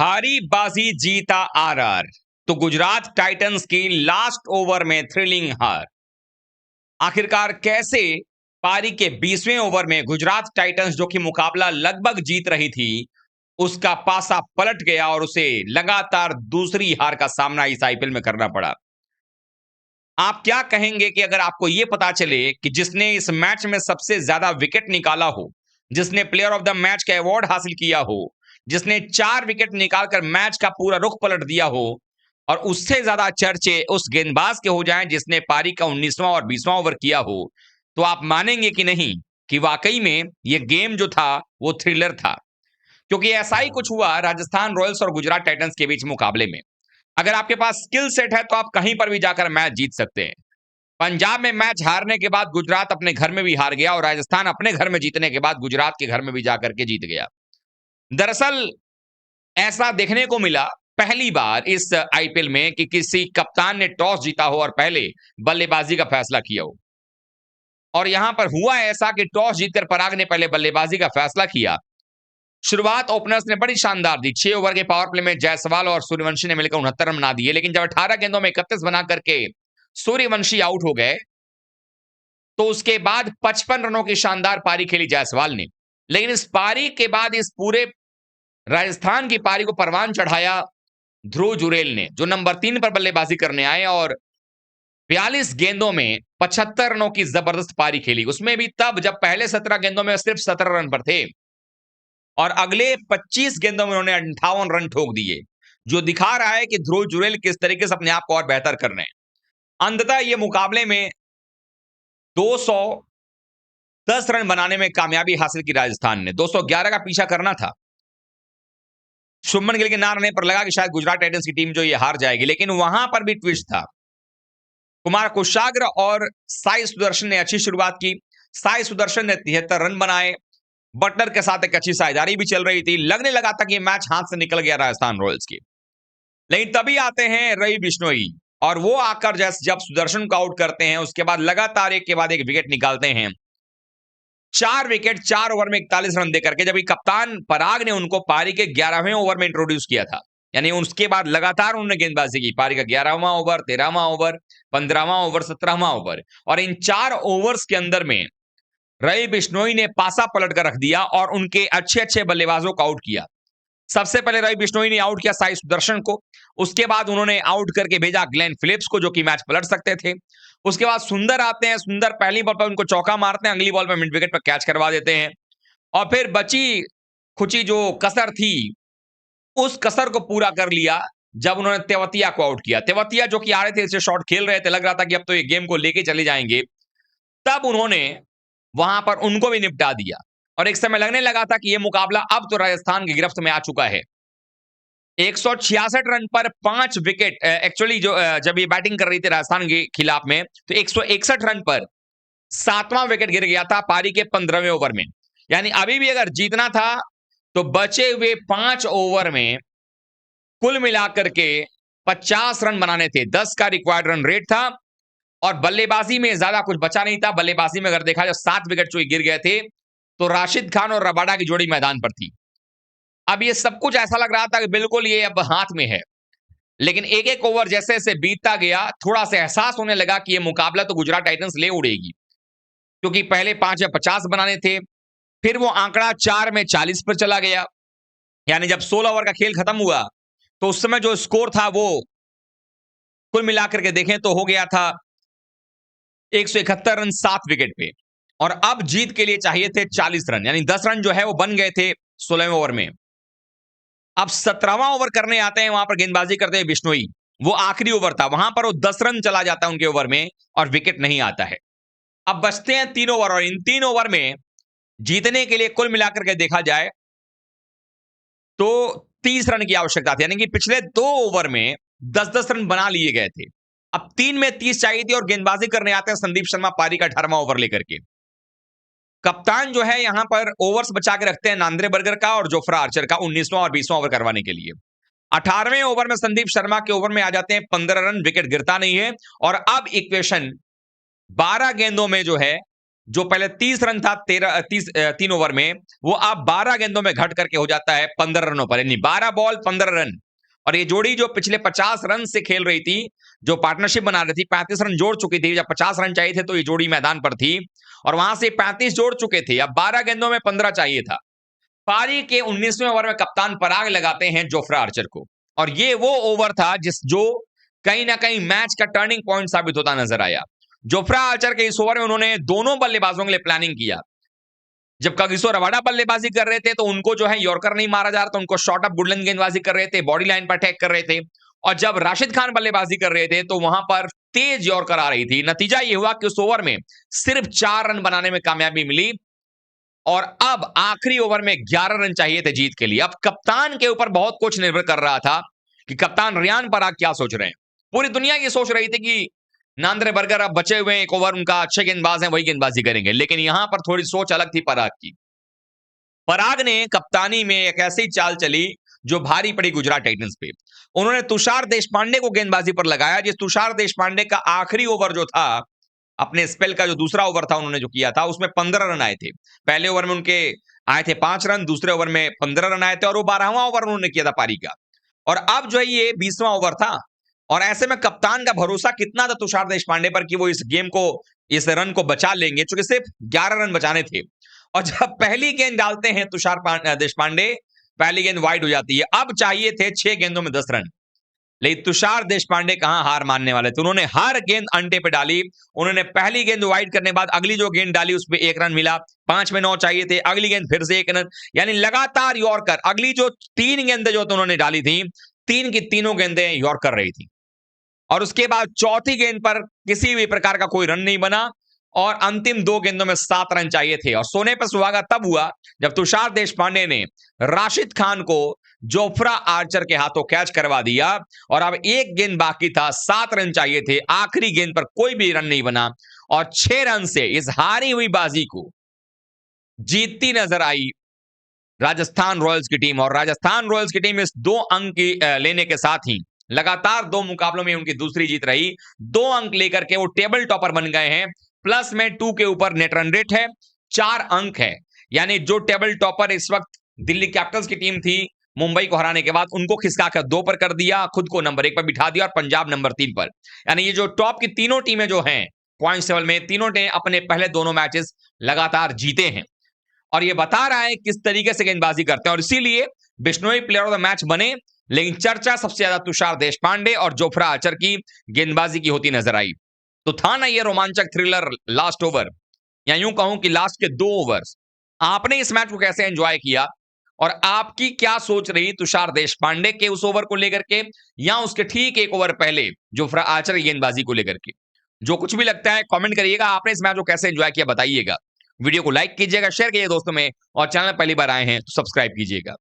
हारी बाजी जीता आरआर, तो गुजरात टाइटंस की लास्ट ओवर में थ्रिलिंग हार। आखिरकार कैसे पारी के 20वें ओवर में गुजरात टाइटंस जो कि मुकाबला लगभग जीत रही थी, उसका पासा पलट गया और उसे लगातार दूसरी हार का सामना इस आईपीएल में करना पड़ा। आप क्या कहेंगे कि अगर आपको यह पता चले कि जिसने इस मैच में सबसे ज्यादा विकेट निकाला हो, जिसने प्लेयर ऑफ द मैच का अवार्ड हासिल किया हो, जिसने 4 विकेट निकालकर मैच का पूरा रुख पलट दिया हो, और उससे ज्यादा चर्चे उस गेंदबाज के हो जाएं जिसने पारी का 19वां और 20वां ओवर किया हो, तो आप मानेंगे कि नहीं कि वाकई में यह गेम जो था वो थ्रिलर था। क्योंकि ऐसा ही कुछ हुआ राजस्थान रॉयल्स और गुजरात टाइटंस के बीच मुकाबले में। अगर आपके पास स्किल सेट है तो आप कहीं पर भी जाकर मैच जीत सकते हैं। पंजाब में मैच हारने के बाद गुजरात अपने घर में भी हार गया और राजस्थान अपने घर में जीतने के बाद गुजरात के घर में भी जाकर के जीत गया। दरअसल ऐसा देखने को मिला पहली बार इस आईपीएल में कि किसी कप्तान ने टॉस जीता हो और पहले बल्लेबाजी का फैसला किया हो। और यहां पर हुआ ऐसा कि टॉस जीतकर पराग ने पहले बल्लेबाजी का फैसला किया। शुरुआत ओपनर्स ने बड़ी शानदार दी। 6 ओवर के पावर प्ले में जायसवाल और सूर्यवंशी ने मिलकर 69 रन बना दिए, लेकिन जब 18 गेंदों में 31 बना करके सूर्यवंशी आउट हो गए, तो उसके बाद 55 रनों की शानदार पारी खेली जायसवाल ने। लेकिन इस पारी के बाद इस पूरे राजस्थान की पारी को परवान चढ़ाया ध्रुव जुरेल ने, जो नंबर 3 पर बल्लेबाजी करने आए और 42 गेंदों में 75 रनों की जबरदस्त पारी खेली। उसमें भी तब जब पहले 17 गेंदों में सिर्फ 17 रन पर थे और अगले 25 गेंदों में उन्होंने 58 रन ठोक दिए, जो दिखा रहा है कि ध्रुव जुरेल किस तरीके से अपने आप को और बेहतर कर रहे हैं। अंततः ये मुकाबले में 210 रन बनाने में कामयाबी हासिल की राजस्थान ने। 211 का पीछा करना था। शुभमन गिल के ना रहने पर लगा कि शायद गुजरात टाइटंस की टीम जो ये हार जाएगी, लेकिन वहां पर भी ट्विस्ट था। कुमार कुशाग्र और साई सुदर्शन ने अच्छी शुरुआत की। साई सुदर्शन ने 73 रन बनाए। बटलर के साथ एक अच्छी साझेदारी भी चल रही थी। लगने लगा था कि मैच हाथ से निकल गया राजस्थान रॉयल्स की। लेकिन तभी आते हैं रवि बिश्नोई और वो आकर जब सुदर्शन को आउट करते हैं, उसके बाद लगातार एक के बाद एक विकेट निकालते हैं। 4 विकेट 4 ओवर में 41 रन देकर के, जबकि कप्तान पराग ने उनको पारी के 11वें ओवर में इंट्रोड्यूस किया था। यानी उसके बाद लगातार उन्होंने गेंदबाजी की। पारी का 11वां ओवर, 13वां ओवर, 15वां ओवर, 17वां ओवर, और इन 4 ओवर्स के अंदर में रवि बिश्नोई ने पासा पलट कर रख दिया और उनके अच्छे अच्छे बल्लेबाजों को आउट किया। सबसे पहले रवि बिश्नोई ने आउट किया साई सुदर्शन को। उसके बाद उन्होंने आउट करके भेजा ग्लेन फिलिप्स को, जो कि मैच पलट सकते थे। उसके बाद सुंदर आते हैं। सुंदर पहली बॉल पर उनको चौका मारते हैं, अगली बॉल पर मिड विकेट पर कैच करवा देते हैं। और फिर बची खुची जो कसर थी, उस कसर को पूरा कर लिया जब उन्होंने तेवतिया को आउट किया। तेवतिया जो कि आ रहे थे, इसे शॉट खेल रहे थे, लग रहा था कि अब तो ये गेम को लेके चले जाएंगे। तब उन्होंने वहां पर उनको भी निपटा दिया और एक समय लगने लगा था कि यह मुकाबला अब तो राजस्थान की गिरफ्त में आ चुका है। 166 रन पर 5 विकेट, एक्चुअली जो जब ये बैटिंग कर रही थी राजस्थान के खिलाफ में, तो 161 रन पर 7वां विकेट गिर गया था पारी के 15वें ओवर में। यानी अभी भी अगर जीतना था तो बचे हुए 5 ओवर में कुल मिलाकर के 50 रन बनाने थे। 10 का रिक्वायर्ड रन रेट था और बल्लेबाजी में ज्यादा कुछ बचा नहीं था। बल्लेबाजी में अगर देखा जाए 7 विकेट जो गिर गए थे, तो राशिद खान और रबाडा की जोड़ी मैदान पर थी। अब ये सब कुछ ऐसा लग रहा था कि बिल्कुल ये अब हाथ में है, लेकिन एक एक ओवर जैसे जैसे बीतता गया, थोड़ा सा एहसास होने लगा कि ये मुकाबला तो गुजरात टाइटंस ले उड़ेगी, क्योंकि पहले 5 या 50 बनाने थे, फिर वो आंकड़ा 4 में 40 पर चला गया। यानी जब 16 ओवर का खेल खत्म हुआ, तो उस समय जो स्कोर था वो कुल मिलाकर के देखें तो हो गया था 171 रन 7 विकेट पे, और अब जीत के लिए चाहिए थे 40 रन, यानी 10 रन जो है वो बन गए थे 16वें ओवर में। अब 17वां ओवर करने आते हैं, वहां पर गेंदबाजी करते हैं बिश्नोई। वो आखिरी ओवर था, वहां पर वो 10 रन चला जाता है उनके ओवर में और विकेट नहीं आता है। अब बचते हैं 3 ओवर और इन 3 ओवर में जीतने के लिए कुल मिलाकर के देखा जाए तो 30 रन की आवश्यकता थी। यानी कि पिछले 2 ओवर में 10-10 रन बना लिए गए थे। अब 3 में 30 चाहिए थी और गेंदबाजी करने आते हैं संदीप शर्मा पारी का 18वां ओवर लेकर के। कप्तान जो है यहां पर ओवर्स बचा के रखते हैं नांद्रे बर्गर का और जोफ्रा आर्चर का 19वां और 20वां ओवर करवाने के लिए। 18वें ओवर में संदीप शर्मा के ओवर में आ जाते हैं 15 रन, विकेट गिरता नहीं है और अब इक्वेशन 12 गेंदों में जो है जो पहले 30 रन था 3 ओवर में, वो अब 12 गेंदों में घट करके हो जाता है 15 रनों पर, यानी 12 बॉल 15 रन। और ये जोड़ी जो पिछले 50 रन से खेल रही थी, जो पार्टनरशिप बना रही थी, 35 रन जोड़ चुकी थी। जब 50 रन चाहिए थे तो ये जोड़ी मैदान पर थी और वहां से 35 जोड़ चुके थे। अब 12 गेंदों में 15 चाहिए था। पारी के 19वें ओवर में कप्तान पराग लगाते हैं जोफ्रा आर्चर को, और ये वो ओवर था जो कहीं ना कहीं मैच का टर्निंग पॉइंट साबित होता नजर आया। जोफ्रा आर्चर के इस ओवर में उन्होंने दोनों बल्लेबाजों के लिए प्लानिंग किया। जब कागिसो रबाडा बल्लेबाजी कर रहे थे तो उनको जो है यॉर्कर नहीं मारा जा रहा था, उनको शॉर्ट अप वुडलैंड गेंदबाजी कर रहे थे, बॉडी लाइन पर अटैक कर रहे थे। और जब राशिद खान बल्लेबाजी कर रहे थे तो वहां पर तेज यॉर्कर आ रही थी। नतीजा यह हुआ कि उस ओवर में सिर्फ 4 रन बनाने में कामयाबी मिली और अब आखिरी ओवर में 11 रन चाहिए थे जीत के लिए। अब कप्तान के ऊपर बहुत कुछ निर्भर कर रहा था कि कप्तान रियान पराग क्या सोच रहे हैं। पूरी दुनिया ये सोच रही थी कि नांद्रे बर्गर अब बचे हुए एक ओवर, उनका अच्छे गेंदबाज हैं, वही गेंदबाजी करेंगे, लेकिन यहां पर थोड़ी सोच अलग थी पराग की। पराग ने कप्तानी में एक ऐसी चाल चली जो भारी पड़ी गुजरात टाइटंस पे। उन्होंने तुषार देशपांडे को गेंदबाजी पर लगाया, जिस तुषार देशपांडे का आखिरी ओवर जो था, अपने स्पेल का जो दूसरा ओवर था उन्होंने जो किया था, उसमें 15 रन आए थे। पहले ओवर में उनके आए थे 5 रन, दूसरे ओवर में 15 रन आए थे और वो 12वां ओवर उन्होंने किया था पारी का। और अब जो है ये 20वां ओवर था और ऐसे में कप्तान का भरोसा कितना था तुषार देशपांडे पर कि वो इस गेम को, इस रन को बचा लेंगे, क्योंकि सिर्फ 11 रन बचाने थे। और जब पहली गेंद डालते हैं तुषार देशपांडे, पहली गेंद वाइड हो जाती है। अब चाहिए थे 6 गेंदों में 10 रन, लेकिन तुषार देशपांडे कहां हार मानने वाले थे। उन्होंने हर गेंद अंटे पे डाली। उन्होंने पहली गेंद वाइड करने के बाद अगली जो गेंद डाली उस पर 1 रन मिला, 5 में 9 चाहिए थे, अगली गेंद फिर से 1 रन, यानी लगातार यॉर्कर। अगली जो 3 गेंदें जो उन्होंने डाली थी, 3 की तीनों गेंदें यॉर्कर रही थी। और उसके बाद चौथी गेंद पर किसी भी प्रकार का कोई रन नहीं बना और अंतिम 2 गेंदों में 7 रन चाहिए थे। और सोने पर सुहागा तब हुआ जब तुषार देशपांडे ने राशिद खान को जोफ्रा आर्चर के हाथों कैच करवा दिया और अब 1 गेंद बाकी था, 7 रन चाहिए थे। आखिरी गेंद पर कोई भी रन नहीं बना और 6 रन से इस हारी हुई बाजी को जीतती नजर आई राजस्थान रॉयल्स की टीम। और राजस्थान रॉयल्स की टीम इस 2 अंक लेने के साथ ही लगातार 2 मुकाबलों में उनकी दूसरी जीत रही। 2 अंक लेकर के वो टेबल टॉपर बन गए हैं। प्लस में 2 के ऊपर नेट रन रेट है, 4 अंक है, यानी जो टेबल टॉपर इस वक्त दिल्ली कैपिटल्स की टीम थी मुंबई को हराने के बाद, उनको खिसका कर 2 पर कर दिया, खुद को नंबर 1 पर बिठा दिया और पंजाब नंबर 3 पर। यानी ये जो टॉप की तीनों टीमें जो हैं पॉइंट टेबल में, तीनों ने अपने पहले दोनों मैचेस लगातार जीते हैं और ये बता रहा है किस तरीके से गेंदबाजी करते हैं। और इसीलिए Bishnoi player of the match बने, लेकिन चर्चा सबसे ज्यादा तुषार देशपांडे और जोफ्रा आर्चर की गेंदबाजी की होती नजर आई। तो था ना ये रोमांचक थ्रिलर लास्ट ओवर, या यूं कहूं कि लास्ट के 2 ओवर्स। आपने इस मैच को कैसे एंजॉय किया और आपकी क्या सोच रही तुषार देशपांडे के उस ओवर को लेकर के, या उसके ठीक 1 ओवर पहले जोफ्रा आर्चर की गेंदबाजी को लेकर के? जो कुछ भी लगता है कमेंट करिएगा। आपने इस मैच को कैसे एंजॉय किया बताइएगा। वीडियो को लाइक कीजिएगा, शेयर कीजिएगा दोस्तों में, और चैनल पहली बार आए हैं तो सब्सक्राइब कीजिएगा।